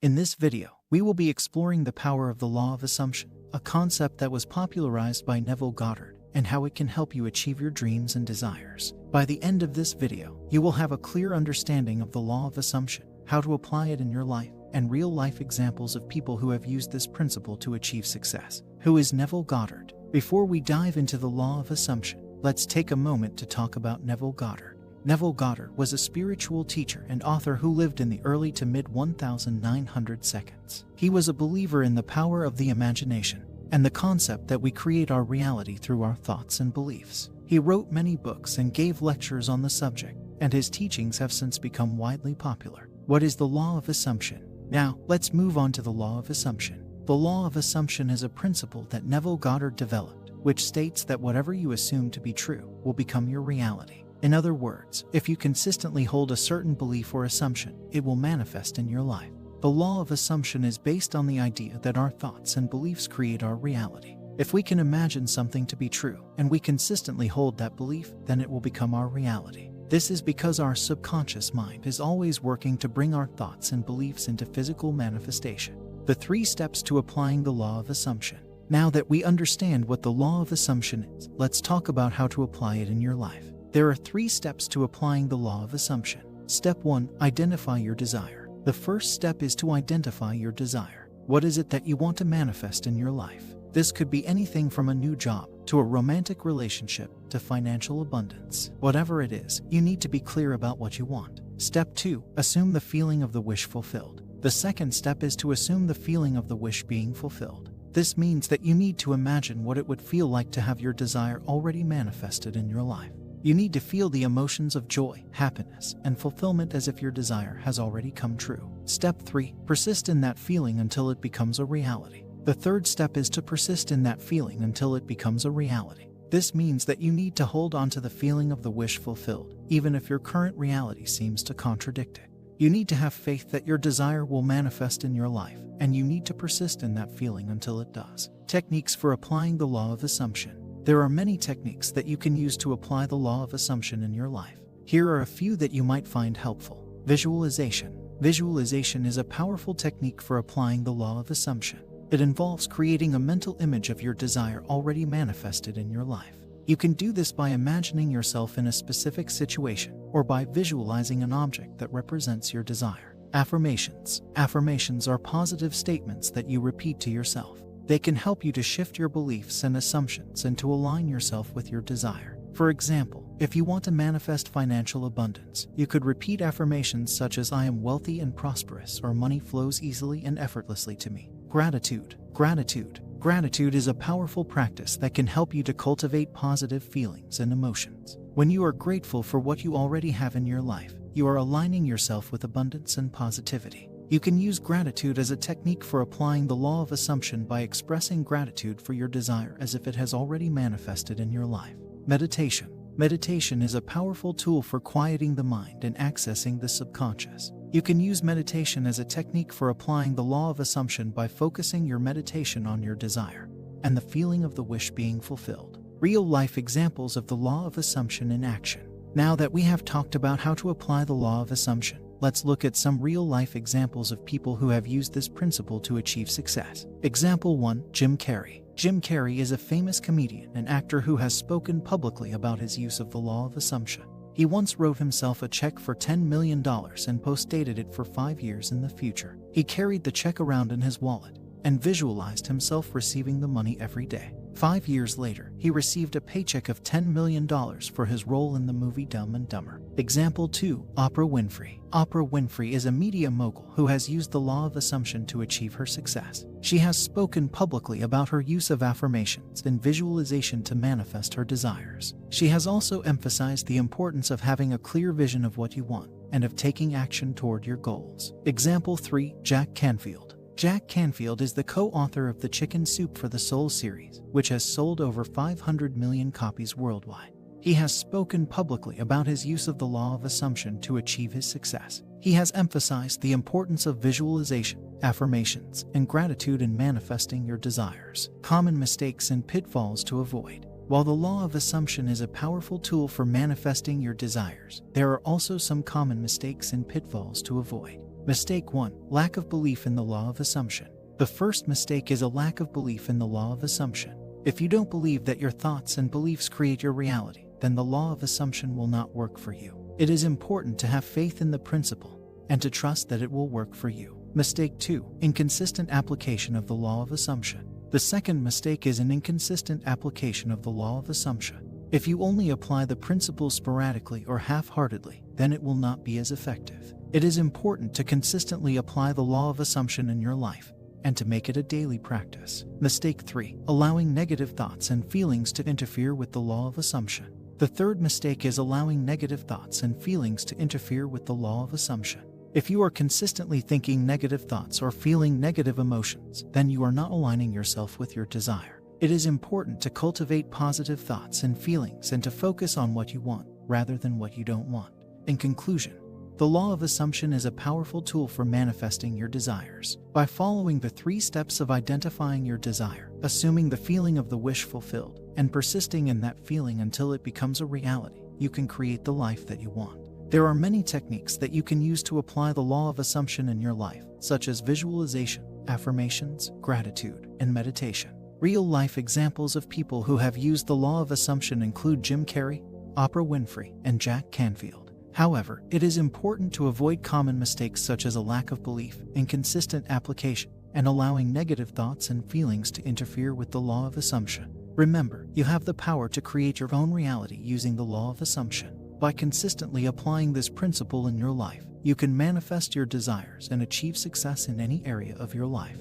In this video, we will be exploring the power of the law of assumption, a concept that was popularized by Neville Goddard, and how it can help you achieve your dreams and desires. By the end of this video, you will have a clear understanding of the law of assumption, how to apply it in your life, and real-life examples of people who have used this principle to achieve success. Who is Neville Goddard? Before we dive into the law of assumption, let's take a moment to talk about Neville Goddard. Neville Goddard was a spiritual teacher and author who lived in the early to mid-1900s. He was a believer in the power of the imagination and the concept that we create our reality through our thoughts and beliefs. He wrote many books and gave lectures on the subject, and his teachings have since become widely popular. What is the law of assumption? Now, let's move on to the law of assumption. The law of assumption is a principle that Neville Goddard developed, which states that whatever you assume to be true will become your reality. In other words, if you consistently hold a certain belief or assumption, it will manifest in your life. The law of assumption is based on the idea that our thoughts and beliefs create our reality. If we can imagine something to be true, and we consistently hold that belief, then it will become our reality. This is because our subconscious mind is always working to bring our thoughts and beliefs into physical manifestation. The 3 steps to applying the law of assumption. Now that we understand what the law of assumption is, let's talk about how to apply it in your life. There are 3 steps to applying the law of assumption. Step 1. Identify your desire. The first step is to identify your desire. What is it that you want to manifest in your life? This could be anything from a new job, to a romantic relationship, to financial abundance. Whatever it is, you need to be clear about what you want. Step 2. Assume the feeling of the wish fulfilled. The second step is to assume the feeling of the wish being fulfilled. This means that you need to imagine what it would feel like to have your desire already manifested in your life. You need to feel the emotions of joy, happiness, and fulfillment as if your desire has already come true. Step 3. Persist in that feeling until it becomes a reality. The third step is to persist in that feeling until it becomes a reality. This means that you need to hold on to the feeling of the wish fulfilled, even if your current reality seems to contradict it. You need to have faith that your desire will manifest in your life, and you need to persist in that feeling until it does. Techniques for applying the law of assumption. There are many techniques that you can use to apply the law of assumption in your life. Here are a few that you might find helpful. Visualization. Visualization is a powerful technique for applying the law of assumption. It involves creating a mental image of your desire already manifested in your life. You can do this by imagining yourself in a specific situation, or by visualizing an object that represents your desire. Affirmations. Affirmations are positive statements that you repeat to yourself. They can help you to shift your beliefs and assumptions and to align yourself with your desire. For example, if you want to manifest financial abundance, you could repeat affirmations such as "I am wealthy and prosperous," or "money flows easily and effortlessly to me." Gratitude. Gratitude. Gratitude is a powerful practice that can help you to cultivate positive feelings and emotions. When you are grateful for what you already have in your life, you are aligning yourself with abundance and positivity. You can use gratitude as a technique for applying the law of assumption by expressing gratitude for your desire as if it has already manifested in your life. Meditation. Meditation is a powerful tool for quieting the mind and accessing the subconscious. You can use meditation as a technique for applying the law of assumption by focusing your meditation on your desire and the feeling of the wish being fulfilled. Real-life examples of the law of assumption in action. Now that we have talked about how to apply the law of assumption, let's look at some real-life examples of people who have used this principle to achieve success. Example 1. Jim Carrey. Jim Carrey is a famous comedian and actor who has spoken publicly about his use of the law of assumption. He once wrote himself a check for $10 million and post-dated it for 5 years in the future. He carried the check around in his wallet and visualized himself receiving the money every day. 5 years later, he received a paycheck of $10 million for his role in the movie Dumb and Dumber. Example 2. Oprah Winfrey. Oprah Winfrey is a media mogul who has used the law of assumption to achieve her success. She has spoken publicly about her use of affirmations and visualization to manifest her desires. She has also emphasized the importance of having a clear vision of what you want and of taking action toward your goals. Example 3. Jack Canfield. Jack Canfield is the co-author of the Chicken Soup for the Soul series, which has sold over 500 million copies worldwide. He has spoken publicly about his use of the law of assumption to achieve his success. He has emphasized the importance of visualization, affirmations, and gratitude in manifesting your desires. Common mistakes and pitfalls to avoid. While the law of assumption is a powerful tool for manifesting your desires, there are also some common mistakes and pitfalls to avoid. Mistake 1. Lack of belief in the law of assumption. The first mistake is a lack of belief in the law of assumption. If you don't believe that your thoughts and beliefs create your reality, then the law of assumption will not work for you. It is important to have faith in the principle and to trust that it will work for you. Mistake 2. Inconsistent application of the law of assumption. The second mistake is an inconsistent application of the law of assumption. If you only apply the principle sporadically or half-heartedly, then it will not be as effective. It is important to consistently apply the law of assumption in your life and to make it a daily practice. Mistake 3. Allowing negative thoughts and feelings to interfere with the law of assumption. The third mistake is allowing negative thoughts and feelings to interfere with the law of assumption. If you are consistently thinking negative thoughts or feeling negative emotions, then you are not aligning yourself with your desire. It is important to cultivate positive thoughts and feelings and to focus on what you want rather than what you don't want. In conclusion, the law of assumption is a powerful tool for manifesting your desires. By following the 3 steps of identifying your desire, assuming the feeling of the wish fulfilled, and persisting in that feeling until it becomes a reality, you can create the life that you want. There are many techniques that you can use to apply the law of assumption in your life, such as visualization, affirmations, gratitude, and meditation. Real-life examples of people who have used the law of assumption include Jim Carrey, Oprah Winfrey, and Jack Canfield. However, it is important to avoid common mistakes such as a lack of belief, inconsistent application, and allowing negative thoughts and feelings to interfere with the law of assumption. Remember, you have the power to create your own reality using the law of assumption. By consistently applying this principle in your life, you can manifest your desires and achieve success in any area of your life.